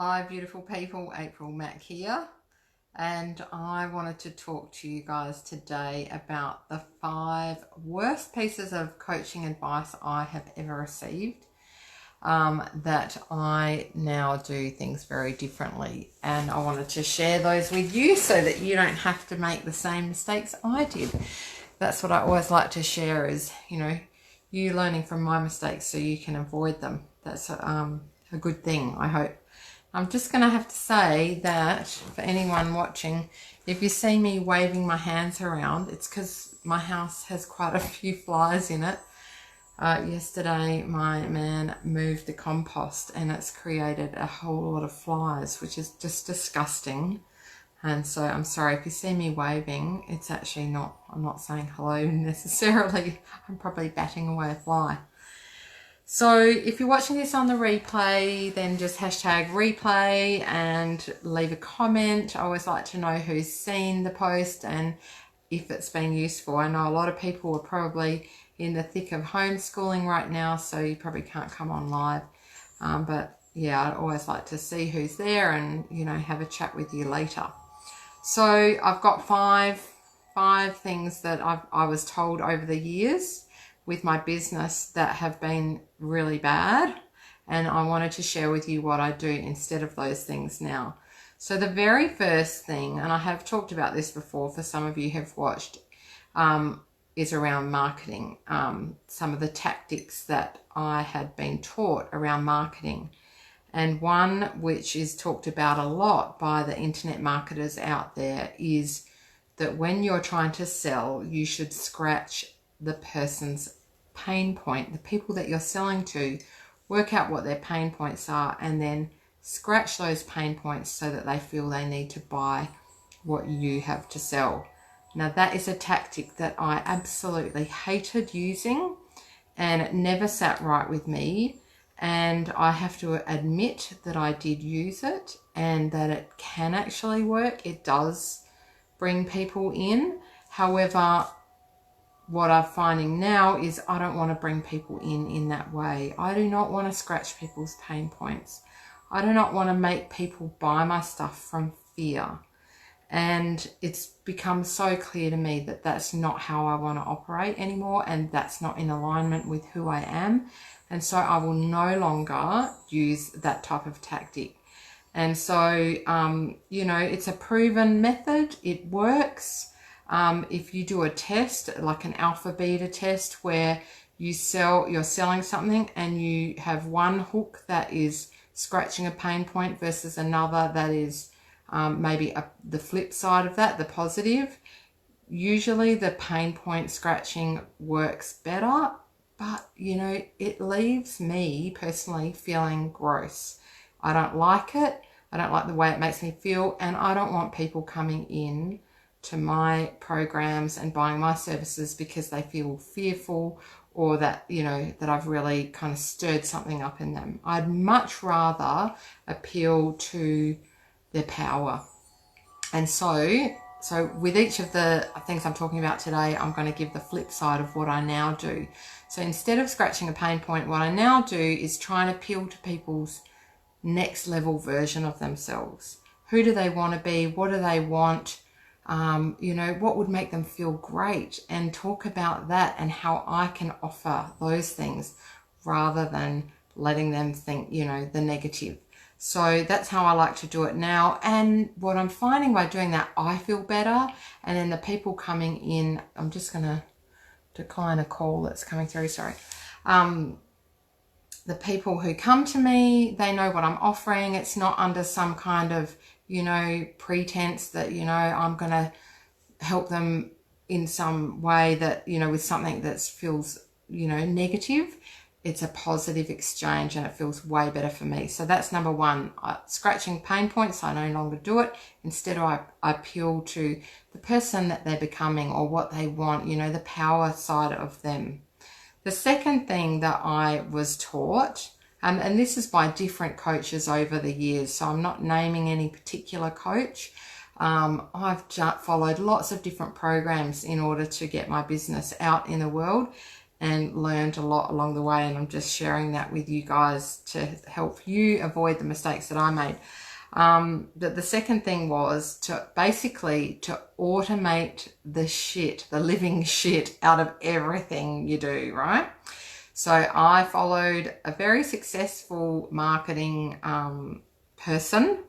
Hi beautiful people, April Mack here, and I wanted to talk to you guys today about the 5 worst pieces of coaching advice I have ever received. That I now do things very differently, and I wanted to share those with you so that you don't have to make the same mistakes I did. That's what I always like to share is, you learning from my mistakes so you can avoid them. That's a good thing, I hope. I'm just going to have to say that for anyone watching, if you see me waving my hands around, it's because my house has quite a few flies in it. Yesterday, my man moved the compost and it's created a whole lot of flies, which is just disgusting. And so I'm sorry if you see me waving, it's actually not, I'm not saying hello necessarily. I'm probably batting away a fly. So if you're watching this on the replay, then just hashtag replay and leave a comment. I always like to know who's seen the post and if it's been useful. I know a lot of people are probably in the thick of homeschooling right now, so you probably can't come on live. But yeah, I always like to see who's there and, have a chat with you later. So I've got five things that I was told over the years with my business that have been really bad, and I wanted to share with you what I do instead of those things now. So the very first thing, and I have talked about this before for some of you who have watched, is around marketing. Some of the tactics that I had been taught around marketing. And one which is talked about a lot by the internet marketers out there is that when you're trying to sell, you should scratch the person's pain point, the people that you're selling to, work out what their pain points are and then scratch those pain points so that they feel they need to buy what you have to sell. Now that is a tactic that I absolutely hated using and it never sat right with me, and I have to admit that I did use it and that it can actually work. It does bring people in. However, what I'm finding now is I don't want to bring people in that way. I do not want to scratch people's pain points. I do not want to make people buy my stuff from fear. And it's become so clear to me that that's not how I want to operate anymore, and that's not in alignment with who I am. And so I will no longer use that type of tactic. And so, it's a proven method. It works. If you do a test, like an alpha beta test, where you're selling something and you have one hook that is scratching a pain point versus another that is maybe the flip side of that, the positive, usually the pain point scratching works better, but it leaves me personally feeling gross. I don't like it. I don't like the way it makes me feel, and I don't want people coming in to my programs and buying my services because they feel fearful or that, that I've really kind of stirred something up in them. I'd much rather appeal to their power. And so with each of the things I'm talking about today, I'm going to give the flip side of what I now do. So instead of scratching a pain point, what I now do is try and appeal to people's next level version of themselves. Who do they want to be? What do they want? What would make them feel great, and talk about that and how I can offer those things rather than letting them think, the negative. So that's how I like to do it now. And what I'm finding by doing that, I feel better. And then the people coming in, I'm just going to decline a call that's coming through. Sorry. The people who come to me, they know what I'm offering. It's not under some kind of, pretense that, I'm going to help them in some way that, with something that feels, negative. It's a positive exchange and it feels way better for me. So that's number one. Scratching pain points, I no longer do it. Instead, I appeal to the person that they're becoming or what they want, the power side of them. The second thing that I was taught, and this is by different coaches over the years, so I'm not naming any particular coach. I've followed lots of different programs in order to get my business out in the world. and learned a lot along the way, and I'm just sharing that with you guys to help you avoid the mistakes that I made. The second thing was to basically to automate the living shit out of everything you do, right? So I followed a very successful marketing person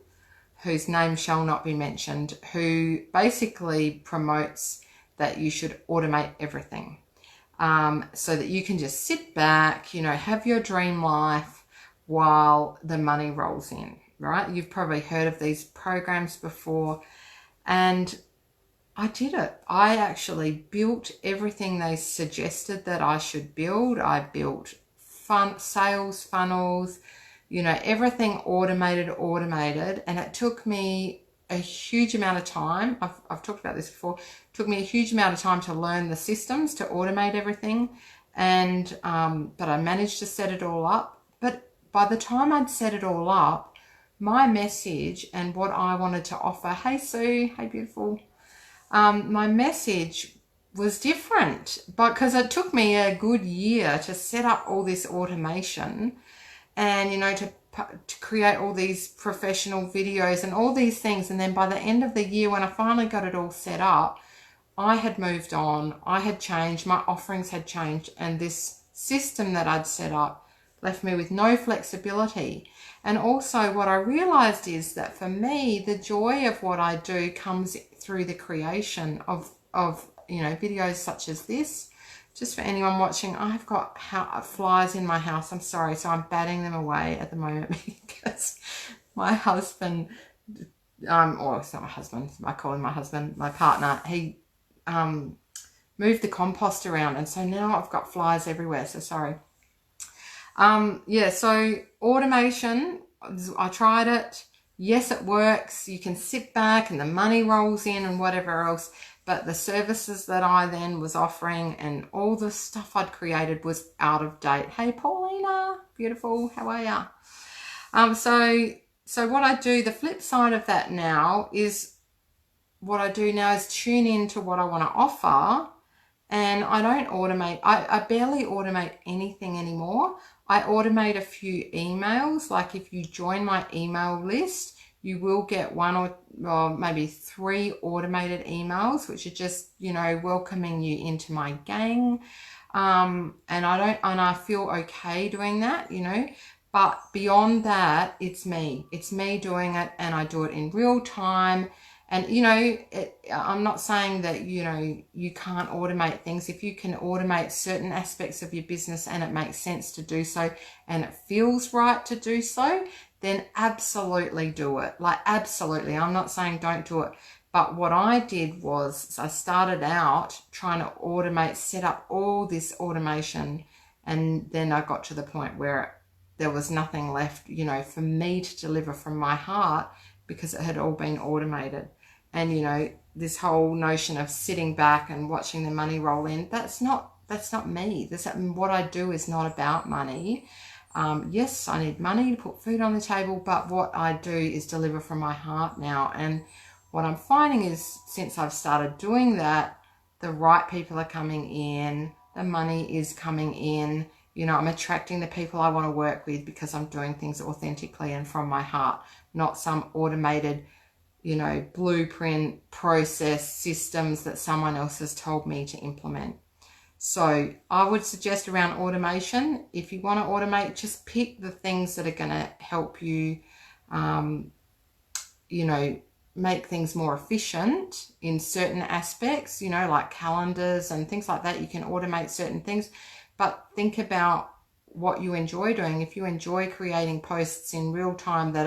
whose name shall not be mentioned, who basically promotes that you should automate everything, so that you can just sit back, have your dream life while the money rolls in, right? You've probably heard of these programs before, and I did it. I actually built everything they suggested that I should build. I built sales funnels, everything automated, and it took me a huge amount of time. I've talked about this before. It took me a huge amount of time to learn the systems to automate everything, and but I managed to set it all up. But by the time I'd set it all up, my message and what I wanted to offer, hey Sue, hey beautiful, my message was different, because it took me a good year to set up all this automation and, to create all these professional videos and all these things. And then by the end of the year, when I finally got it all set up, I had moved on, I had changed, my offerings had changed, and this system that I'd set up left me with no flexibility. And also what I realized is that for me, the joy of what I do comes through the creation of videos such as this. Just for anyone watching, I've got flies in my house. I'm sorry, so I'm batting them away at the moment because my husband, or it's not my husband, I call him my husband, my partner, he moved the compost around, and so now I've got flies everywhere, so sorry. So automation, I tried it. Yes, it works. You can sit back and the money rolls in and whatever else. But the services that I then was offering and all the stuff I'd created was out of date. Hey, Paulina, beautiful, how are ya? So what I do, the flip side of that now is, what I do now is tune into what I want to offer, and I don't automate. I barely automate anything anymore. I automate a few emails. Like if you join my email list, you will get one or maybe 3 automated emails, which are just, welcoming you into my gang. And I feel okay doing that, but beyond that, it's me doing it, and I do it in real time. And, I'm not saying that, you can't automate things. If you can automate certain aspects of your business and it makes sense to do so and it feels right to do so, then absolutely do it. Like, absolutely. I'm not saying don't do it. But what I did was I started out trying to automate, set up all this automation. And then I got to the point where there was nothing left, for me to deliver from my heart, because it had all been automated. And, this whole notion of sitting back and watching the money roll in, that's not me. What I do is not about money. Yes, I need money to put food on the table, but what I do is deliver from my heart now. And what I'm finding is, since I've started doing that, the right people are coming in, the money is coming in, I'm attracting the people I want to work with because I'm doing things authentically and from my heart, not some automated, blueprint process systems that someone else has told me to implement. So I would suggest around automation, if you want to automate, just pick the things that are going to help you, make things more efficient in certain aspects, like calendars and things like that. You can automate certain things, but think about what you enjoy doing. If you enjoy creating posts in real time that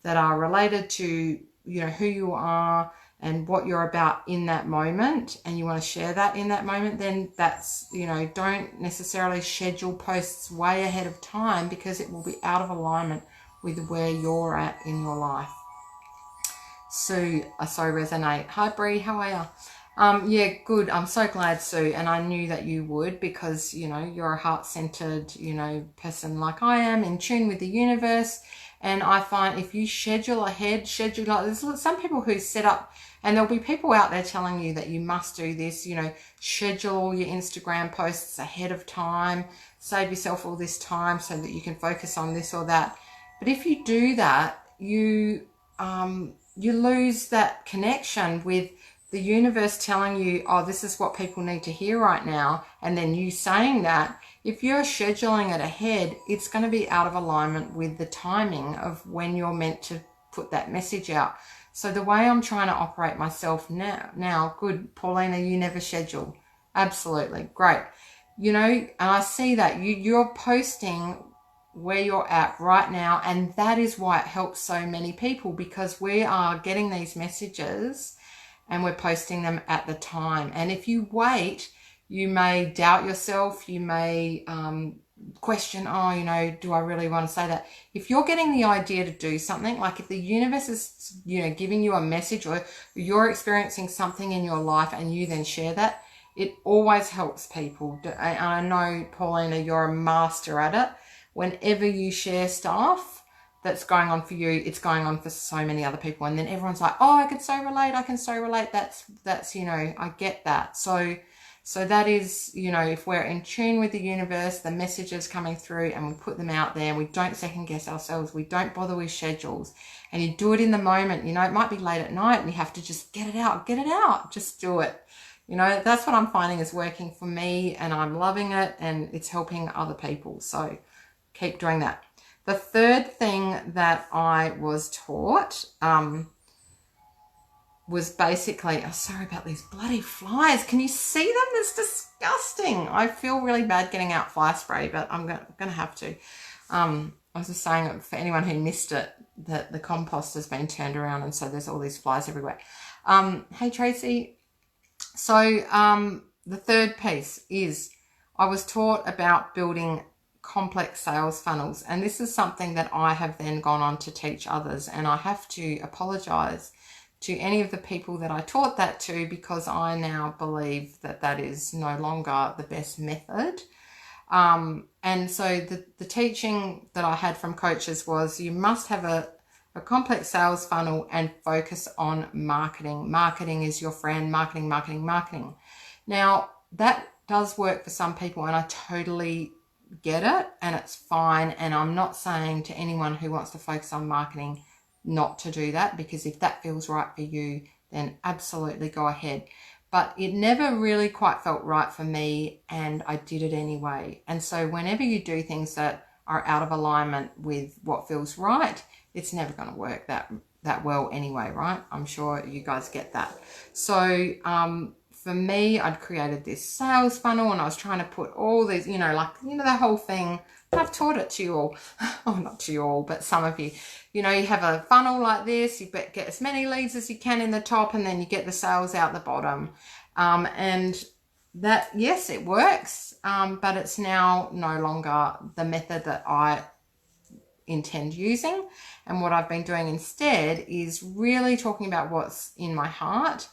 are related to, who you are and what you're about in that moment, and you want to share that in that moment, then that's, don't necessarily schedule posts way ahead of time, because it will be out of alignment with where you're at in your life. Sue, I so resonate. Hi Bree, how are you? Yeah, good. I'm so glad, Sue, and I knew that you would, because, you're a heart-centered, person like I am, in tune with the universe. And I find if you schedule ahead, there's some people who set up And there'll be people out there telling you that you must do this, you know, schedule all your Instagram posts ahead of time, save yourself all this time so that you can focus on this or that. But if you do that, you lose that connection with the universe telling you, oh, this is what people need to hear right now. And then you saying that, if you're scheduling it ahead, it's going to be out of alignment with the timing of when you're meant to put that message out. So the way I'm trying to operate myself now, good, Paulina, you never schedule. Absolutely. Great. You know, and I see that you're posting where you're at right now. And that is why it helps so many people, because we are getting these messages and we're posting them at the time. And if you wait, you may doubt yourself. You may question, oh, you know, do I really want to say that? If you're getting the idea to do something, like if the universe is, you know, giving you a message, or you're experiencing something in your life and you then share that, it always helps people. And I know, Paulina, you're a master at it. Whenever you share stuff that's going on for you, it's going on for so many other people. And then everyone's like, oh, I can so relate. That's, you know, I get that. So that is, you know, if we're in tune with the universe, the messages coming through, and we put them out there, and we don't second guess ourselves, we don't bother with schedules, and you do it in the moment. You know, it might be late at night and you have to just get it out, just do it. You know, that's what I'm finding is working for me, and I'm loving it, and it's helping other people. So keep doing that. The third thing that I was taught, was basically, oh, sorry about these bloody flies. Can you see them? It's disgusting. I feel really bad getting out fly spray, but I'm going to have to. I was just saying, for anyone who missed it, that the compost has been turned around, and so there's all these flies everywhere. Hey, Tracy. So the third piece is I was taught about building complex sales funnels, and this is something that I have then gone on to teach others, and I have to apologize to any of the people that I taught that to, because I now believe that that is no longer the best method. And so the teaching that I had from coaches was you must have a complex sales funnel and focus on marketing. Marketing is your friend. Marketing. Now, that does work for some people, and I totally get it, and it's fine. And I'm not saying to anyone who wants to focus on marketing not to do that, because if that feels right for you, then absolutely go ahead. But it never really quite felt right for me, and I did it anyway. And so whenever you do things that are out of alignment with what feels right, it's never going to work that well anyway, right? I'm sure you guys get that. So for me, I'd created this sales funnel, and I was trying to put all these, you know, like, you know, the whole thing. I've taught it to you all. Oh, not to you all, but some of you. You know, you have a funnel like this. You get as many leads as you can in the top, and then you get the sales out the bottom. And that, yes, it works, but it's now no longer the method that I intend using. And what I've been doing instead is really talking about what's in my heart,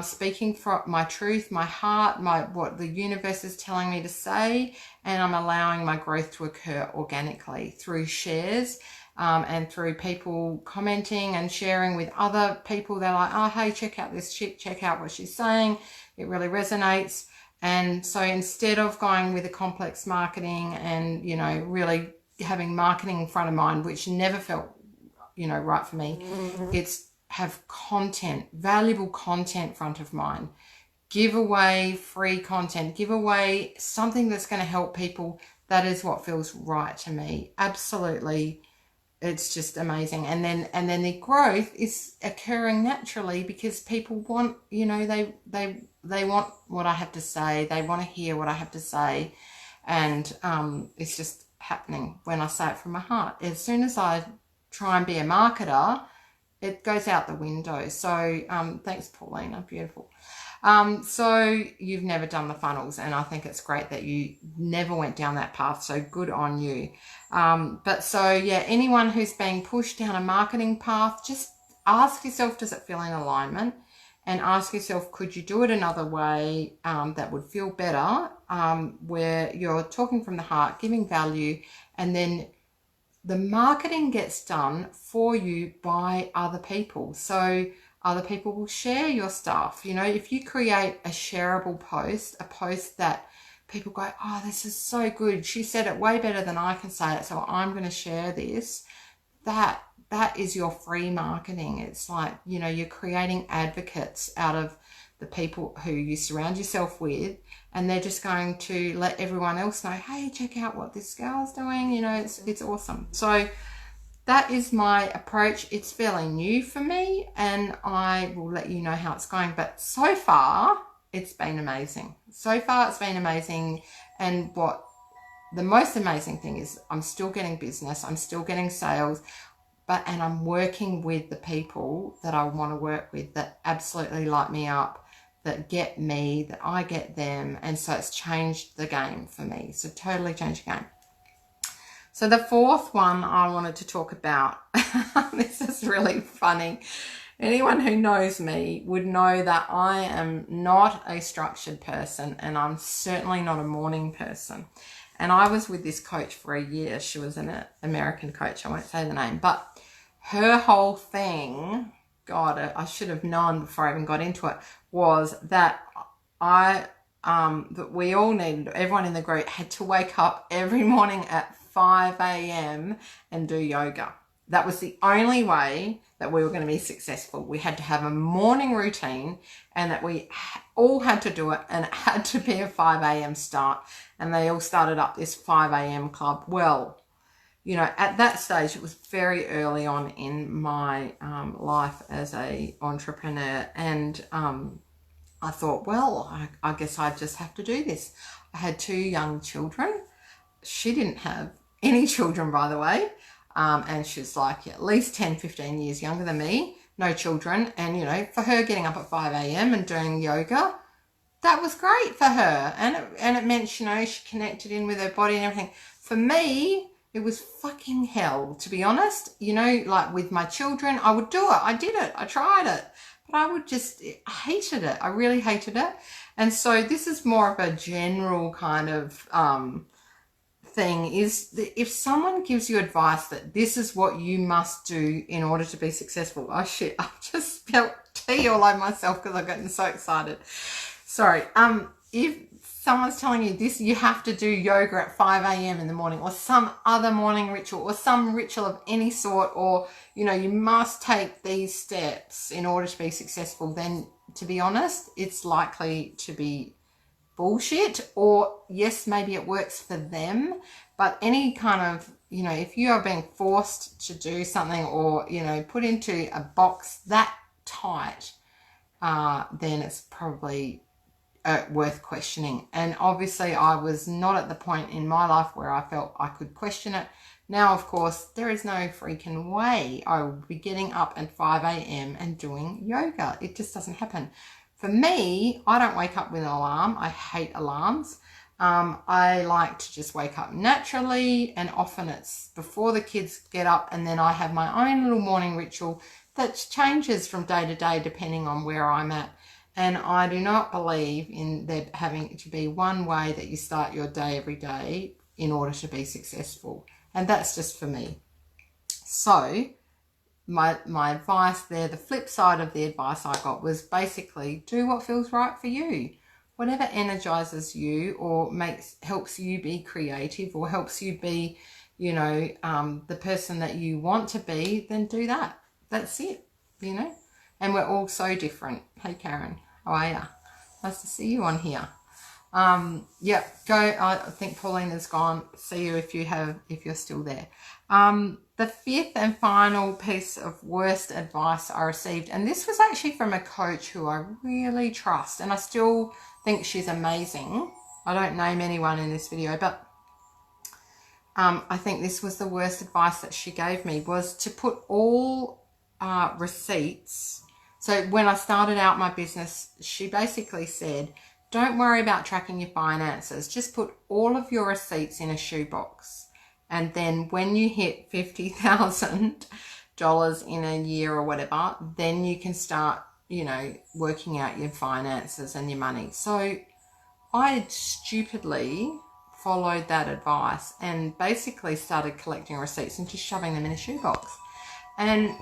speaking from my truth, my heart, what the universe is telling me to say, and I'm allowing my growth to occur organically through shares, and through people commenting and sharing with other people. They're like, oh, hey, check out this chick, check out what she's saying. It really resonates. And so instead of going with a complex marketing and, you know, really having marketing in front of mind, which never felt, you know, right for me, it's have content, valuable content front of mind. Give away free content, give away something that's going to help people. That is what feels right to me. Absolutely. It's just amazing. And then the growth is occurring naturally, because people want, you know, they want what I have to say. They want to hear what I have to say. And it's just happening when I say it from my heart. As soon as I try and be a marketer, it goes out the window. So thanks, Paulina. Beautiful. So you've never done the funnels, and I think it's great that you never went down that path. So good on you. But so, yeah, anyone who's being pushed down a marketing path, just ask yourself, does it feel in alignment? And ask yourself, could you do it another way that would feel better, where you're talking from the heart, giving value, and then the marketing gets done for you by other people. So other people will share your stuff. You know, if you create a shareable post, a post that people go, oh, this is so good. She said it way better than I can say it, so I'm going to share this. That is your free marketing. It's like, you know, you're creating advocates out of the people who you surround yourself with, and they're just going to let everyone else know, hey, check out what this girl's doing. You know, it's awesome. So that is my approach. It's fairly new for me, and I will let you know how it's going. But so far, it's been amazing. So far, it's been amazing. And what the most amazing thing is, I'm still getting business. I'm still getting sales. And I'm working with the people that I want to work with, that absolutely light me up, that get me, that I get them. And so it's changed the game for me. So totally changed the game. So the fourth one I wanted to talk about, this is really funny. Anyone who knows me would know that I am not a structured person, and I'm certainly not a morning person. And I was with this coach for a year. She was an American coach. I won't say the name, but her whole thing, God, I should have known before I even got into it, was that that we all needed, everyone in the group had to wake up every morning at 5 a.m. and do yoga. That was the only way that we were going to be successful. We had to have a morning routine, and that we all had to do it, and it had to be a 5 a.m. start. And they all started up this 5 a.m. club. Well, you know, at that stage, it was very early on in my life as a entrepreneur. And I thought, well, I guess I just have to do this. I had 2 young children. She didn't have any children, by the way. And she's like at least 10, 15 years younger than me, no children. And, you know, for her getting up at 5 a.m. and doing yoga, that was great for her. And it meant, you know, she connected in with her body and everything. For me, it was fucking hell, to be honest. You know, like with my children, I would do it. I did it. I tried it. But I hated it. I really hated it. And so this is more of a general kind of thing, is that if someone gives you advice that this is what you must do in order to be successful, oh shit, I just spilled tea all over myself because I've gotten so excited. Sorry. If someone's telling you this, you have to do yoga at 5 a.m. in the morning, or some other morning ritual, or some ritual of any sort, or, you know, you must take these steps in order to be successful, then to be honest, it's likely to be bullshit. Or yes, maybe it works for them, but any kind of, you know, if you are being forced to do something, or, you know, put into a box that tight, then it's probably worth questioning. And obviously I was not at the point in my life where I felt I could question it. Now, of course, there is no freaking way I would be getting up at 5 a.m. and doing yoga. It just doesn't happen. For me, I don't wake up with an alarm. I hate alarms. I like to just wake up naturally, and often it's before the kids get up, and then I have my own little morning ritual that changes from day to day depending on where I'm at. And I do not believe in there having to be one way that you start your day every day in order to be successful. And that's just for me. So my advice there, the flip side of the advice I got, was basically do what feels right for you. Whatever energizes you, or helps you be creative, or helps you be, you know, the person that you want to be, then do that. That's it, you know. And we're all so different. Hey, Karen, how are you? Nice to see you on here. Yeah, go. I think Pauline has gone. See you if you're still there. The fifth and final piece of worst advice I received, and this was actually from a coach who I really trust, and I still think she's amazing. I don't name anyone in this video, but I think this was the worst advice that she gave me, was to put all receipts. So when I started out my business, she basically said, don't worry about tracking your finances. Just put all of your receipts in a shoebox. And then when you hit $50,000 in a year or whatever, then you can start, you know, working out your finances and your money. So I stupidly followed that advice and basically started collecting receipts and just shoving them in a shoebox. And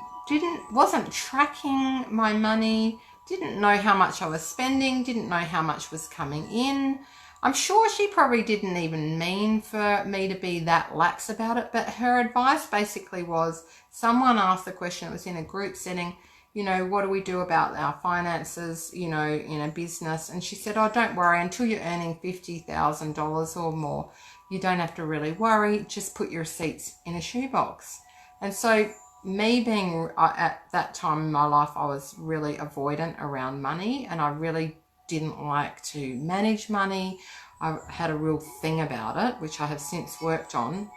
wasn't tracking my money, didn't know how much I was spending, didn't know how much was coming in. I'm sure she probably didn't even mean for me to be that lax about it, but her advice basically was, someone asked the question, it was in a group setting, you know, what do we do about our finances, you know, in a business? And she said, oh, don't worry, until you're earning $50,000 or more, you don't have to really worry, just put your receipts in a shoebox. And so me being at that time in my life, I was really avoidant around money, and I really didn't like to manage money. I had a real thing about it, which I have since worked on.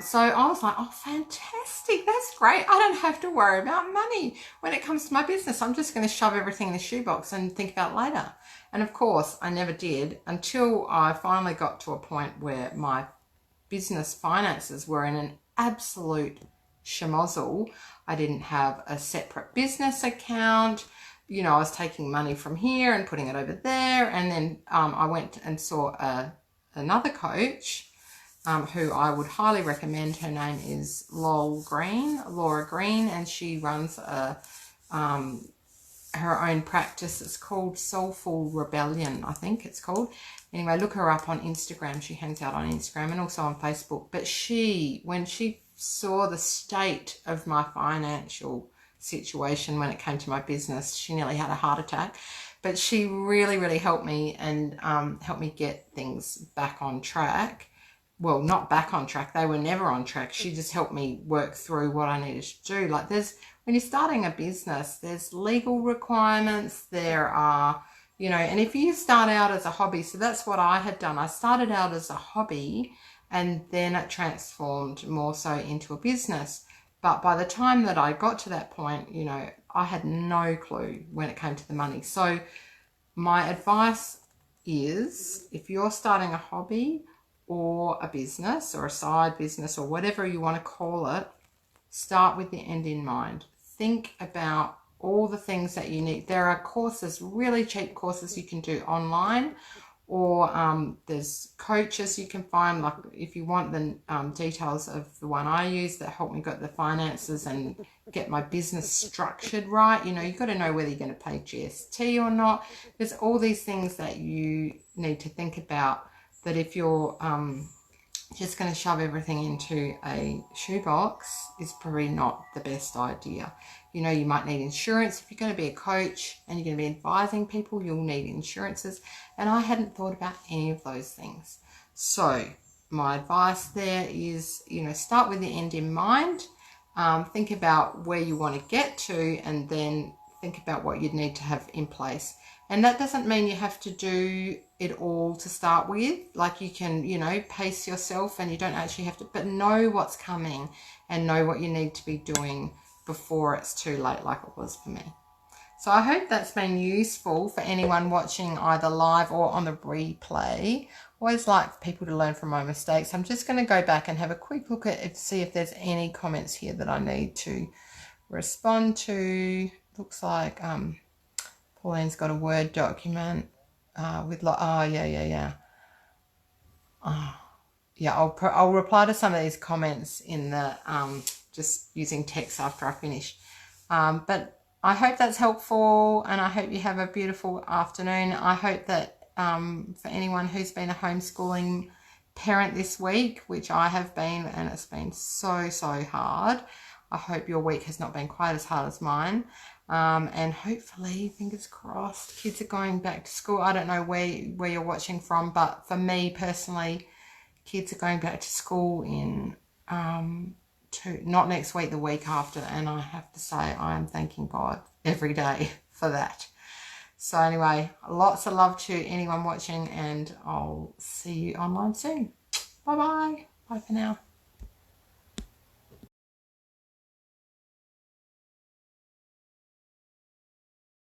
So I was like, oh, fantastic, that's great. I don't have to worry about money when it comes to my business. I'm just going to shove everything in the shoebox and think about it later. And of course, I never did, until I finally got to a point where my business finances were in an absolute schmozzle. I didn't have a separate business account. You know, I was taking money from here and putting it over there. And then I went and saw another coach who I would highly recommend. Her name is Laura Green, and she runs her own practice. It's called Soulful Rebellion, I think it's called. Anyway, look her up on Instagram. She hangs out on Instagram and also on Facebook. But when she saw the state of my financial situation when it came to my business, she nearly had a heart attack. But she really, really helped me, and helped me get things back on track. Well, not back on track. They were never on track. She just helped me work through what I needed to do. Like, when you're starting a business, there's legal requirements. There are, you know, and if you start out as a hobby, so that's what I had done. I started out as a hobby, and then it transformed more so into a business. But by the time that I got to that point, you know, I had no clue when it came to the money. So my advice is, if you're starting a hobby or a business or a side business or whatever you want to call it, start with the end in mind. Think about all the things that you need. There are courses, really cheap courses you can do online, or there's coaches you can find. Like, if you want the details of the one I use that helped me get the finances and get my business structured right, you know, you've got to know whether you're going to pay GST or not. There's all these things that you need to think about, that if you're just going to shove everything into a shoebox is probably not the best idea. You know, you might need insurance. If you're going to be a coach and you're going to be advising people, you'll need insurances. And I hadn't thought about any of those things. So my advice there is, you know, start with the end in mind. Think about where you want to get to, and then think about what you'd need to have in place. And that doesn't mean you have to do it all to start with. Like, you can, you know, pace yourself, and you don't actually have to, but know what's coming and know what you need to be doing before it's too late, like it was for me. So I hope that's been useful for anyone watching either live or on the replay. Always like people to learn from my mistakes. I'm just going to go back and have a quick look at it to see if there's any comments here that I need to respond to. Looks like Pauline's got a Word document with yeah. I'll reply to some of these comments in the just using text after I finish. But I hope that's helpful, and I hope you have a beautiful afternoon. I hope that for anyone who's been a homeschooling parent this week, which I have been, and it's been so hard, I hope your week has not been quite as hard as mine. And hopefully, fingers crossed, kids are going back to school. I don't know where you're watching from, but for me personally, kids are going back to school in not next week, the week after, and I have to say I am thanking God every day for that. So anyway, lots of love to anyone watching, and I'll see you online soon. Bye for now.